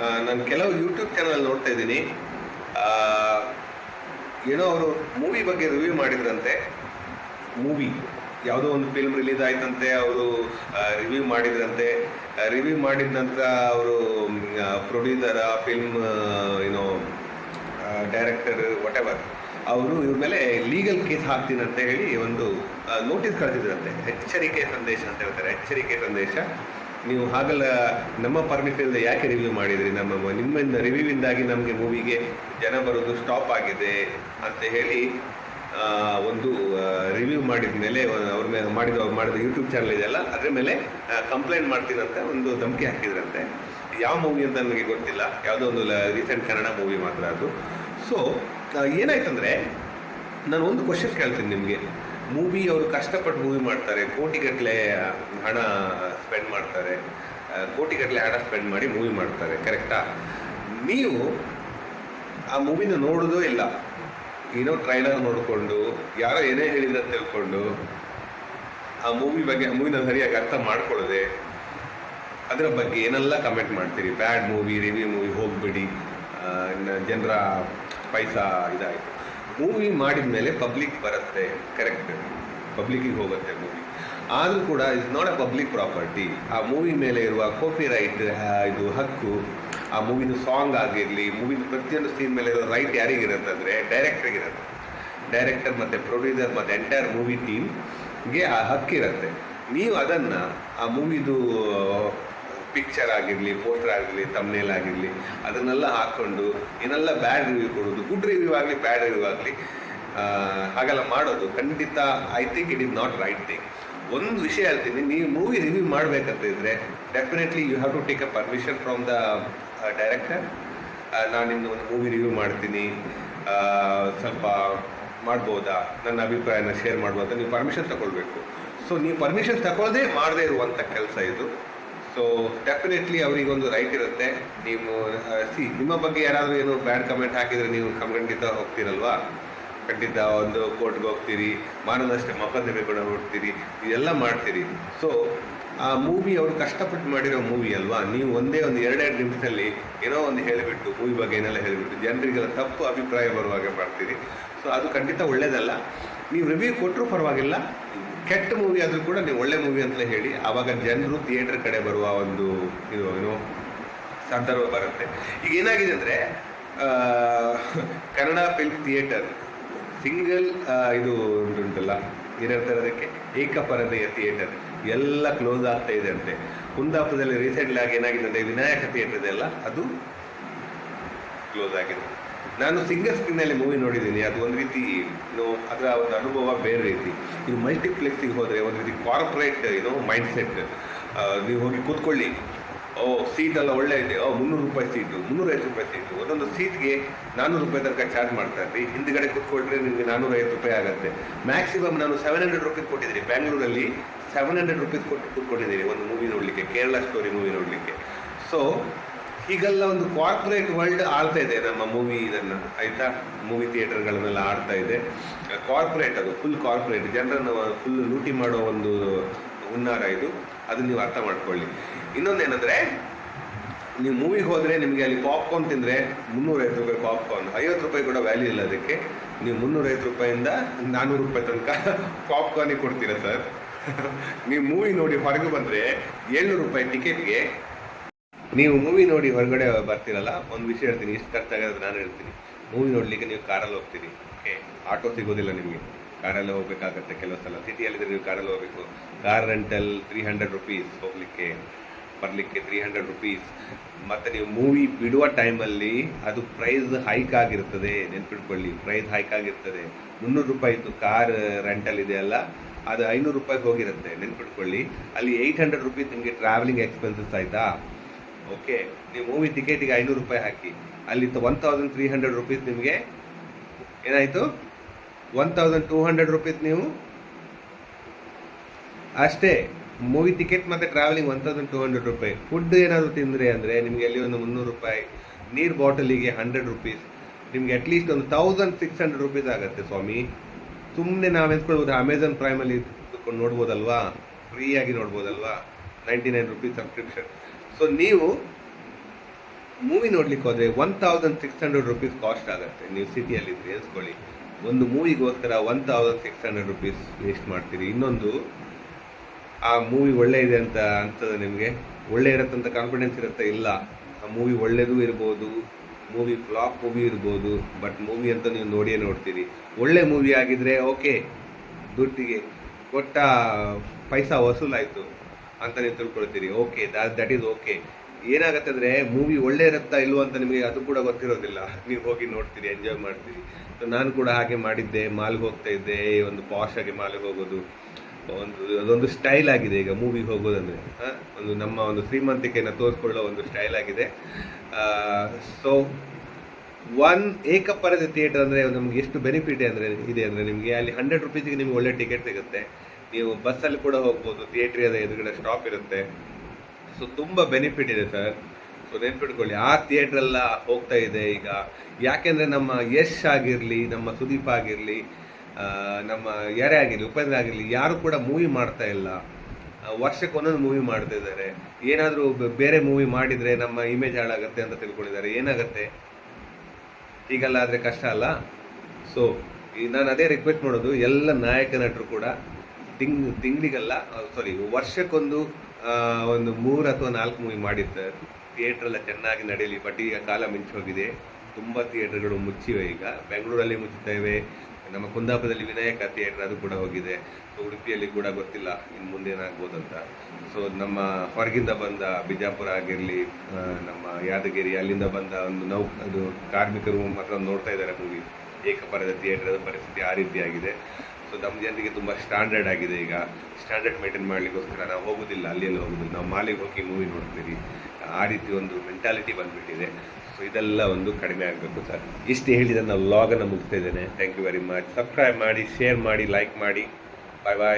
ನಾನು ಕೆಲವು YouTube channel ನೋಡ್ತಾ ಇದ್ದೀನಿ. ಏನೋ ಅವರು ಮೂವಿ ಬಗ್ಗೆ ರಿವ್ಯೂ ಮಾಡಿದ್ರಂತೆ. ಮೂವಿ ಯಾವುದೋ ಒಂದು ಫಿಲ್ಮ್ ರಿಲೀಸ್ ಆಯ್ತಂತೆ, ಅವರು ರಿವ್ಯೂ ಮಾಡಿದ್ರಂತೆ. ರಿವ್ಯೂ ಮಾಡಿದ ನಂತರ ಅವರು ಪ್ರೊಡ್ಯೂಸರ್, ಫಿಲ್ಮ್ ಏನೋ ಡೈರೆಕ್ಟರ್ ವಾಟ್ ಎವರ್, ಅವರು ಇವ್ರ ಮೇಲೆ ಲೀಗಲ್ ಕೇಸ್ ಹಾಕ್ತೀನಿ ಅಂತ ಹೇಳಿ ಒಂದು ನೋಟಿಸ್ ಕಳಿಸಿದ್ರಂತೆ. ಎಚ್ಚರಿಕೆ ಸಂದೇಶ ಅಂತ ಹೇಳ್ತಾರೆ, ಎಚ್ಚರಿಕೆ ಸಂದೇಶ. ನೀವು ಹಾಗಲ್ಲ, ನಮ್ಮ ಪರ್ಮಿಷನ್ ಯಾಕೆ ರಿವ್ಯೂ ಮಾಡಿದ್ರಿ, ನಿಮ್ಮಿಂದ ರಿವ್ಯೂವಿಂದಾಗಿ ನಮಗೆ ಮೂವಿಗೆ ಜನ ಬರೋದು ಸ್ಟಾಪ್ ಆಗಿದೆ ಅಂತ ಹೇಳಿ ಒಂದು ರಿವ್ಯೂ ಮಾಡಿದ ಮೇಲೆ ಅವ್ರ ಮೇಲೆ ಮಾಡಿದ ಯೂಟ್ಯೂಬ್ ಚಾನಲ್ ಇದೆಯಲ್ಲ ಅದ್ರ ಮೇಲೆ ಕಂಪ್ಲೇಂಟ್ ಮಾಡ್ತೀನಂತ ಒಂದು ಧಮಕಿ ಹಾಕಿದ್ರಂತೆ. ಯಾವ ಮೂವಿ ಅಂತ ನನಗೆ ಗೊತ್ತಿಲ್ಲ, ಯಾವುದೋ ಒಂದು ರೀಸೆಂಟ್ ಕನ್ನಡ ಮೂವಿ ಮಾತ್ರ ಅದು. ಸೊ ಏನಾಯ್ತಂದರೆ, ನಾನು ಒಂದು ಕ್ವಶನ್ ಕೇಳ್ತೀನಿ ನಿಮಗೆ. ಮೂವಿ ಅವರು ಕಷ್ಟಪಟ್ಟು ಮೂವಿ ಮಾಡ್ತಾರೆ, ಕೋಟಿಗಟ್ಟಲೆ ಹಣ ಸ್ಪೆಂಡ್ ಮಾಡ್ತಾರೆ, ಕೋಟಿಗಟ್ಟಲೆ ಹಣ ಸ್ಪೆಂಡ್ ಮಾಡಿ ಮೂವಿ ಮಾಡ್ತಾರೆ, ಕರೆಕ್ಟಾ? ನೀವು ಆ ಮೂವಿನ ನೋಡೋದೋ ಇಲ್ಲ, ಏನೋ ಟ್ರೈಲರ್ ನೋಡಿಕೊಂಡು ಯಾರೋ ಏನೇ ಹೇಳಿದ್ರೆ ತಿಳ್ಕೊಂಡು ಆ ಮೂವಿನ ಸರಿಯಾಗಿ ಅರ್ಥ ಮಾಡ್ಕೊಳ್ಳೋದೆ, ಅದರ ಬಗ್ಗೆ ಏನೆಲ್ಲ ಕಮೆಂಟ್ ಮಾಡ್ತೀರಿ. ಬ್ಯಾಡ್ ಮೂವಿ, ರಿವ್ಯೂ ಮೂವಿ ಹೋಗ್ಬಿಡಿ, ಜನರ ಪೈಸಾ ಇದಾಯಿತು. ಮೂವಿ ಮಾಡಿದ ಮೇಲೆ ಪಬ್ಲಿಕ್ ಬರುತ್ತೆ, ಕರೆಕ್ಟ್, ಪಬ್ಲಿಕ್ಕಿಗೆ ಹೋಗುತ್ತೆ ಮೂವಿ. ಆದರೂ ಕೂಡ it's not a public property. ಆ ಮೂವಿ ಮೇಲೆ ಇರುವ ಕಾಪಿ ರೈಟ್, ಇದು ಹಕ್ಕು, ಆ ಮೂವಿನ ಸಾಂಗ್ ಆಗಿರಲಿ, ಮೂವಿನ ಪ್ರತಿಯೊಂದು ಸೀನ್ ಮೇಲೆ ಇರೋ ರೈಟ್ ಯಾರಿಗಿರುತ್ತೆ ಅಂದರೆ ಡೈರೆಕ್ಟರ್ಗಿರುತ್ತೆ. ಡೈರೆಕ್ಟರ್ ಮತ್ತು ಪ್ರೊಡ್ಯೂಸರ್ ಮತ್ತು ಎಂಟೈರ್ ಮೂವಿ ಟೀಮ್ಗೆ ಆ ಹಕ್ಕಿರುತ್ತೆ. ನೀವು ಅದನ್ನು ಆ ಮೂವಿದು ಪಿಕ್ಚರ್ ಆಗಿರಲಿ, ಪೋಸ್ಟರ್ ಆಗಿರಲಿ, ತಮ್ನೇಲ್ ಆಗಿರಲಿ, ಅದನ್ನೆಲ್ಲ ಹಾಕ್ಕೊಂಡು ಏನೆಲ್ಲ ಬ್ಯಾಡ್ ರಿವ್ಯೂ ಕೊಡೋದು, ಗುಡ್ ರಿವ್ಯೂ ಆಗಲಿ ಬ್ಯಾಡ್ ರಿವ್ಯೂ ಆಗಲಿ, ಹಾಗೆಲ್ಲ ಮಾಡೋದು ಖಂಡಿತ I think it is not right thing. ಒಂದು ವಿಷಯ ಹೇಳ್ತೀನಿ, ನೀವು ಮೂವಿ ರಿವ್ಯೂ ಮಾಡಬೇಕಂತ ಇದ್ದರೆ definitely you have to take a permission from the director. ನಾನು ಇನ್ನು ಒಂದು ಮೂವಿ ರಿವ್ಯೂ ಮಾಡ್ತೀನಿ, ಸ್ವಲ್ಪ ಮಾಡ್ಬೋದಾ, ನನ್ನ ಅಭಿಪ್ರಾಯನ ಶೇರ್ ಮಾಡ್ಬೋದಾ, ನೀವು ಪರ್ಮಿಷನ್ ತಗೊಳ್ಬೇಕು. ಸೊ ನೀವು ಪರ್ಮಿಷನ್ ತಗೊಳ್ಳದೆ ಮಾಡದೇ ಇರುವಂಥ ಕೆಲಸ ಇದು. ಸೊ ಡೆಫಿನೆಟ್ಲಿ ಅವರಿಗೊಂದು ರೈಟ್ ಇರುತ್ತೆ. ನೀವು ನಿಮ್ಮ ಬಗ್ಗೆ ಯಾರಾದರೂ ಏನು ಬ್ಯಾಡ್ ಕಮೆಂಟ್ ಹಾಕಿದರೆ ನೀವು ಖಂಡಿತ ಹೋಗ್ತೀರಲ್ವಾ, ಖಂಡಿತ ಒಂದು ಕೋರ್ಟ್ಗೆ ಹೋಗ್ತೀರಿ, ಮಾನನಷ್ಟ ಮೊಕದ್ದಮೆ ಕೂಡ ಹೊಡ್ತೀರಿ, ಇದೆಲ್ಲ ಮಾಡ್ತೀರಿ. ಸೊ ಆ ಮೂವಿ ಅವರು ಕಷ್ಟಪಟ್ಟು ಮಾಡಿರೋ ಮೂವಿ ಅಲ್ವಾ, ನೀವು ಒಂದೇ ಒಂದು ಎರಡೆರಡು ನಿಮಿಷದಲ್ಲಿ ಏನೋ ಒಂದು ಹೇಳಿಬಿಟ್ಟು ಮೂವಿ ಬಗ್ಗೆ ಏನೆಲ್ಲ ಹೇಳಿಬಿಟ್ಟು ಜನರಿಗೆಲ್ಲ ತಪ್ಪು ಅಭಿಪ್ರಾಯ ಬರುವಾಗೆ ಮಾಡ್ತೀರಿ. ಸೊ ಅದು ಖಂಡಿತ ಒಳ್ಳೆಯದಲ್ಲ. ನೀವು ರಿವ್ಯೂ ಕೊಟ್ಟರೂ ಪರವಾಗಿಲ್ಲ, ಕೆಟ್ಟ ಮೂವಿ ಆದರೂ ಕೂಡ ನೀವು ಒಳ್ಳೆ ಮೂವಿ ಅಂತಲೇ ಹೇಳಿ, ಆವಾಗ ಜನರು ಥಿಯೇಟರ್ ಕಡೆ ಬರುವ ಒಂದು ಏನೋ ಸಂದರ್ಭ ಬರುತ್ತೆ. ಈಗ ಏನಾಗಿದೆ ಅಂದರೆ, ಕನ್ನಡ ಫಿಲ್ಮ್ ಥಿಯೇಟರ್ ಸಿಂಗಲ್ ಇದು ಉಂಟಲ್ಲ, ಏನಿರ್ತಾರೆ ಅದಕ್ಕೆ, ಏಕಪರದೆಯ ಥಿಯೇಟರ್ ಎಲ್ಲ ಕ್ಲೋಸ್ ಆಗ್ತಾ ಇದೆ ಅಂತೆ. ಕುಂದಾಪುರದಲ್ಲಿ ರೀಸೆಂಟ್ಲಿ ಆಗಿ ಏನಾಗಿದೆ ಅಂದರೆ, ವಿನಾಯಕ ಥಿಯೇಟರ್ ಇದೆಯಲ್ಲ ಅದು ಕ್ಲೋಸ್ ಆಗಿದೆ. ನಾನು ಸಿಂಗಲ್ ಸ್ಕ್ರೀನಲ್ಲಿ ಮೂವಿ ನೋಡಿದ್ದೀನಿ, ಅದು ಒಂದು ರೀತಿ ಅದರ ಒಂದು ಅನುಭವ ಬೇರೆ ರೀತಿ. ಇದು ಮಲ್ಟಿಪ್ಲೆಕ್ಸಿಗೆ ಹೋದರೆ ಒಂದು ರೀತಿ ಕಾರ್ಪೊರೇಟ್ ಮೈಂಡ್ ಸೆಟ್. ನೀವು ಹೋಗಿ ಕೂತ್ಕೊಳ್ಳಿ, ಸೀಟೆಲ್ಲ ಒಳ್ಳೆ ಇದೆ, 300 ರೂಪಾಯಿ ಸೀಟು, 350 ರೂಪಾಯಿ ಸೀಟು, ಒಂದೊಂದು ಸೀಟ್ಗೆ 400 ರೂಪಾಯಿ ತನಕ ಚಾರ್ಜ್ ಮಾಡ್ತಾರೆ. ಹಿಂದ್ಗಡೆ ಕೂತ್ಕೊಂಡ್ರೆ ನಿಮಗೆ 450 ರೂಪಾಯಿ ಆಗುತ್ತೆ. ಮ್ಯಾಕ್ಸಿಮಮ್ ನಾನು 700 ರುಪೀಸ್ ಕೊಟ್ಟಿದ್ದೀನಿ, ಬ್ಯಾಂಗ್ಳೂರಲ್ಲಿ 700 ರುಪೀಸ್ ಕೊಟ್ಟು ಕೂತ್ಕೊಂಡಿದ್ದೀನಿ ಒಂದು ಮೂವಿ ನೋಡಲಿಕ್ಕೆ, ಕೇರಳ ಸ್ಟೋರಿ ಮೂವಿ ನೋಡಲಿಕ್ಕೆ. ಸೊ ಹೀಗೆಲ್ಲ ಒಂದು ಕಾರ್ಪೊರೇಟ್ ವರ್ಲ್ಡ್ ಆಡ್ತಾ ಇದೆ ನಮ್ಮ ಮೂವಿ ಇದನ್ನು, ಆಯಿತಾ? ಮೂವಿ ಥಿಯೇಟರ್ಗಳನ್ನೆಲ್ಲ ಆಡ್ತಾ ಇದೆ ಕಾರ್ಪೊರೇಟ್, ಅದು ಫುಲ್ ಕಾರ್ಪೊರೇಟ್, ಜನರನ್ನು ಫುಲ್ ಲೂಟಿ ಮಾಡೋ ಒಂದು ಹುನ್ನಾರ ಇದು. ಅದನ್ನು ನೀವು ಅರ್ಥ ಮಾಡ್ಕೊಳ್ಳಿ. ಇನ್ನೊಂದೇನೆಂದರೆ, ನೀವು ಮೂವಿಗೆ ಹೋದರೆ ನಿಮಗೆ ಅಲ್ಲಿ ಪಾಪ್ಕಾರ್ನ್ ತಿಂದರೆ 350 ರೂಪಾಯಿ ಪಾಪ್ಕಾರ್ನ್, 50 ರೂಪಾಯಿ ಕೂಡ ವ್ಯಾಲ್ಯೂ ಇಲ್ಲ ಅದಕ್ಕೆ. ನೀವು 350 ರೂಪಾಯಿಂದ 400 ರೂಪಾಯಿ ತನಕ ಪಾಪ್ಕಾರ್ನಿಗೆ ಕೊಡ್ತೀರಾ ಸರ್. ನೀವು ಮೂವಿ ನೋಡಿ ಹೊರಗೆ ಬಂದರೆ 700 ರೂಪಾಯಿ ಟಿಕೆಟ್ಗೆ. ನೀವು ಮೂವಿ ನೋಡಿ ಹೊರಗಡೆ ಬರ್ತೀರಲ್ಲ, ಒಂದು ವಿಷಯ ಹೇಳ್ತೀನಿ, ಇಷ್ಟು ಖರ್ಚಾಗೋದು ನಾನು ಹೇಳ್ತೀನಿ. ಮೂವಿ ನೋಡಲಿಕ್ಕೆ ನೀವು ಕಾರಲ್ಲಿ ಹೋಗ್ತೀರಿ, ಓಕೆ? ಆಟೋ ಸಿಗೋದಿಲ್ಲ ನಿಮಗೆ, ಕಾರಲ್ಲಿ ಹೋಗಬೇಕಾಗತ್ತೆ. ಕೆಲವು ಸಲ ಸಿಟಿಯಲ್ಲಿದ್ದರೆ ನೀವು ಕಾರಲ್ಲಿ ಹೋಗಬೇಕು. ಕಾರ್ ರೆಂಟಲ್ 300 ರೂಪೀಸ್ ಹೋಗಲಿಕ್ಕೆ, ಬರಲಿಕ್ಕೆ 300 ರೂಪೀಸ್. ಮತ್ತು ನೀವು ಮೂವಿ ಬಿಡುವ ಟೈಮಲ್ಲಿ ಅದು ಪ್ರೈಸ್ ಹೈಕ್ ಆಗಿರ್ತದೆ, ನೆನ್ಪಿಟ್ಕೊಳ್ಳಿ, ಪ್ರೈಸ್ ಹೈಕ್ ಆಗಿರ್ತದೆ. 300 ರೂಪಾಯಿ ಇತ್ತು ಕಾರ್ ರೆಂಟಲ್ ಇದೆಯಲ್ಲ, ಅದು 500 ರೂಪಾಯಿಗೆ ಹೋಗಿರುತ್ತೆ, ನೆನ್ಪಿಟ್ಕೊಳ್ಳಿ. ಅಲ್ಲಿ 800 ರೂಪೀಸ್ ನಿಮಗೆ ಟ್ರಾವೆಲಿಂಗ್ ಎಕ್ಸ್ಪೆನ್ಸಸ್ ಆಯಿತಾ, ಓಕೆ? ನೀವು ಮೂವಿ ಟಿಕೆಟಿಗೆ 500 ರೂಪಾಯಿ ಹಾಕಿ, ಅಲ್ಲಿ 1300 ರೂಪೀಸ್ ನಿಮಗೆ ಏನಾಯಿತು, 1200 ರೂಪೀಸ್ ನೀವು ಅಷ್ಟೇ. ಮೂವಿ ಟಿಕೆಟ್ ಮತ್ತು ಟ್ರಾವೆಲಿಂಗ್ 1200 ರೂಪಾಯಿ. ಫುಡ್ ಏನಾದರೂ ತಿಂದರೆ ಅಂದರೆ ನಿಮಗೆ ಅಲ್ಲಿ ಒಂದು 300 ರೂಪಾಯಿ, ನೀರು ಬಾಟಲಿಗೆ 100 ರೂಪೀಸ್, ನಿಮಗೆ ಅಟ್ಲೀಸ್ಟ್ ಒಂದು 1600 ರೂಪೀಸ್ ಆಗುತ್ತೆ ಸ್ವಾಮಿ. ಸುಮ್ಮನೆ ನಾವು ಎನ್ಸ್ಕೊಳ್ಬೋದು, ಅಮೆಝಾನ್ ಪ್ರೈಮಲ್ಲಿ ನೋಡ್ಬೋದಲ್ವಾ, ಫ್ರೀಯಾಗಿ ನೋಡ್ಬೋದಲ್ವಾ, 99 ರೂಪೀಸ್ ಸಬ್ಸ್ಕ್ರಿಪ್ಷನ್. ಸೊ ನೀವು ಮೂವಿ ನೋಡ್ಲಿಕ್ಕೆ ಹೋದರೆ 1600 ರುಪೀಸ್ ಕಾಸ್ಟ್ ಆಗುತ್ತೆ. ನೀವು ಸಿಟಿಯಲ್ಲಿದ್ದರೆ ಎಸ್ಕೊಳ್ಳಿ, ಒಂದು ಮೂವಿಗೋಸ್ಕರ 1600 ರುಪೀಸ್ ವೇಸ್ಟ್ ಮಾಡ್ತೀರಿ. ಇನ್ನೊಂದು, ಆ ಮೂವಿ ಒಳ್ಳೆ ಇದೆ ಅಂತ ಅನ್ಸ್ತದೆ ನಿಮಗೆ, ಒಳ್ಳೆ ಇರುತ್ತಂತ ಕಾನ್ಫಿಡೆನ್ಸ್ ಇರುತ್ತೆ? ಇಲ್ಲ, ಆ ಮೂವಿ ಒಳ್ಳೆಯದು ಇರ್ಬೋದು, ಮೂವಿ ಫ್ಲಾಪ್ ಮೂವಿ ಇರ್ಬೋದು, ಬಟ್ ಮೂವಿ ಅಂತ ನೀವು ನೋಡಿಯೇ ನೋಡ್ತೀರಿ. ಒಳ್ಳೆ ಮೂವಿ ಆಗಿದ್ರೆ ಓಕೆ, ದುಡ್ಡಿಗೆ ಕೊಟ್ಟ ಪೈಸಾ ವಸೂಲಾಯಿತು ಅಂತ ನೀವು ತಿಳ್ಕೊಳ್ತೀರಿ. Okay, that is okay. ಏನಾಗುತ್ತೆ ಅಂದರೆ, ಮೂವಿ ಒಳ್ಳೆ ಇರುತ್ತಾ ಇಲ್ವೋ ಅಂತ ನಿಮಗೆ ಅದು ಕೂಡ ಗೊತ್ತಿರೋದಿಲ್ಲ. ನೀವು ಹೋಗಿ ನೋಡ್ತೀರಿ, ಎಂಜಾಯ್ ಮಾಡ್ತೀರಿ. ಸೊ ನಾನು ಕೂಡ ಹಾಗೆ ಮಾಡಿದ್ದೆ. ಮಾಲ್ಗೆ ಹೋಗ್ತಾ ಇದ್ದೆ, ಒಂದು ಪಾಶ್ ಆಗಿ ಮಾಲ್ಗೆ ಹೋಗೋದು ಅದೊಂದು ಸ್ಟೈಲ್ ಆಗಿದೆ ಈಗ ಮೂವಿಗೆ ಹೋಗೋದಂದರೆ. ಒಂದು ನಮ್ಮ ಒಂದು ಶ್ರೀಮಂತಿಕೆಯನ್ನು ತೋರಿಸ್ಕೊಳ್ಳೋ ಒಂದು ಸ್ಟೈಲ್ ಆಗಿದೆ. ಸೊ ಏಕಪರದ ಥಿಯೇಟರ್ ಅಂದರೆ ನಮ್ಗೆ ಎಷ್ಟು ಬೆನಿಫಿಟ್ ಇದೆ ಅಂದರೆ ನಿಮಗೆ ಅಲ್ಲಿ 100 ರುಪೀಸಿಗೆ ನಿಮ್ಗೆ ಒಳ್ಳೆ ಟಿಕೆಟ್ ಸಿಗುತ್ತೆ. ನೀವು ಬಸ್ಸಲ್ಲಿ ಕೂಡ ಹೋಗ್ಬೋದು, ಥಿಯೇಟ್ರಿಯಾದ ಎದುರುಗಡೆ ಸ್ಟಾಪ್ ಇರುತ್ತೆ. ಸೊ ತುಂಬ ಬೆನಿಫಿಟ್ ಇದೆ ಸರ್. ಸೊ ನೆನ್ಪಿಟ್ಕೊಳ್ಳಿ, ಆ ಥಿಯೇಟ್ರೆಲ್ಲ ಹೋಗ್ತಾ ಇದೆ ಈಗ. ಯಾಕೆಂದರೆ ನಮ್ಮ ಯಶ್ ಆಗಿರಲಿ, ನಮ್ಮ ಸುದೀಪ್ ಆಗಿರಲಿ, ನಮ್ಮ ಯಾರೇ ಆಗಿರಲಿ, ಉಪೇಂದ್ರ ಆಗಿರಲಿ, ಯಾರು ಕೂಡ ಮೂವಿ ಮಾಡ್ತಾ ಇಲ್ಲ. ವರ್ಷಕ್ಕೆ ಒಂದೊಂದು ಮೂವಿ ಮಾಡ್ತಾ ಇದ್ದಾರೆ. ಏನಾದರೂ ಬೇರೆ ಮೂವಿ ಮಾಡಿದರೆ ನಮ್ಮ ಇಮೇಜ್ ಹಾಳಾಗುತ್ತೆ ಅಂತ ತಿಳ್ಕೊಂಡಿದ್ದಾರೆ. ಏನಾಗುತ್ತೆ, ಹೀಗೆಲ್ಲ ಆದರೆ ಕಷ್ಟ ಅಲ್ಲ. ಸೊ ನಾನು ಅದೇ ರಿಕ್ವೆಸ್ಟ್ ಮಾಡೋದು, ಎಲ್ಲ ನಾಯಕ ನಟರು ಕೂಡ ತಿಂಗಳಿಗೆಲ್ಲ ವರ್ಷಕ್ಕೊಂದು ಒಂದು 3 ಅಥವಾ 4 ಮೂವಿ ಮಾಡಿರ್ತಾರೆ. ಥಿಯೇಟ್ರೆಲ್ಲ ಚೆನ್ನಾಗಿ ನಡೆಯಲಿ. ಬಟ್ ಈಗ ಕಾಲ ಮಿಂಚಿ ಹೋಗಿದೆ, ತುಂಬ ಥಿಯೇಟರ್ಗಳು ಮುಚ್ಚಿವೆ. ಈಗ ಬೆಂಗಳೂರಲ್ಲಿ ಮುಚ್ಚುತ್ತೇವೆ, ನಮ್ಮ ಕುಂದಾಪುರದಲ್ಲಿ ವಿನಾಯಕ ಥಿಯೇಟರ್ ಅದು ಕೂಡ ಹೋಗಿದೆ. ಸೊ ಉಡುಪಿಯಲ್ಲಿ ಕೂಡ ಗೊತ್ತಿಲ್ಲ ಇನ್ನು ಮುಂದೆ ಏನಾಗ್ಬೋದು ಅಂತ. ಸೊ ನಮ್ಮ ಹೊರಗಿಂದ ಬಂದ ಬಿಜಾಪುರ ಆಗಿರಲಿ, ನಮ್ಮ ಯಾದಗಿರಿ, ಅಲ್ಲಿಂದ ಬಂದ ಅದು ಕಾರ್ಮಿಕರು ಮಾತ್ರ ನೋಡ್ತಾ ಇದ್ದಾರೆ ಮೂವಿ. ಏಕಪರದ ಥಿಯೇಟರ್ ಪರಿಸ್ಥಿತಿ ಆ ರೀತಿ ಆಗಿದೆ. ಸೊ ನಮ್ಮ ಜನರಿಗೆ ತುಂಬ ಸ್ಟ್ಯಾಂಡರ್ಡ್ ಆಗಿದೆ. ಈಗ ಸ್ಟ್ಯಾಂಡರ್ಡ್ ಮೇಂಟೈನ್ ಮಾಡಲಿಕ್ಕೋಸ್ಕರ ನಾವು ಹೋಗೋದಿಲ್ಲ, ಅಲ್ಲಿ ಹೋಗೋದಿಲ್ಲ, ನಾವು ಮಾಲಿಗೆ ಹೋಗಿ ಮೂವಿ ನೋಡ್ತೀವಿ. ಆ ರೀತಿ ಒಂದು ಮೆಂಟಾಲಿಟಿ ಬಂದುಬಿಟ್ಟಿದೆ. ಸೊ ಇದೆಲ್ಲ ಒಂದು ಕಡಿಮೆ ಆಗಬೇಕು ಸರ್. ಇಷ್ಟು ಹೇಳಿದ ನಾವು ವ್ಲಾಗನ್ನು ಮುಗಿಸ್ತಾ ಇದ್ದೇನೆ. Thank you very much. Subscribe ಮಾಡಿ, ಶೇರ್ ಮಾಡಿ, ಲೈಕ್ ಮಾಡಿ. ಬಾಯ್ ಬಾಯ್.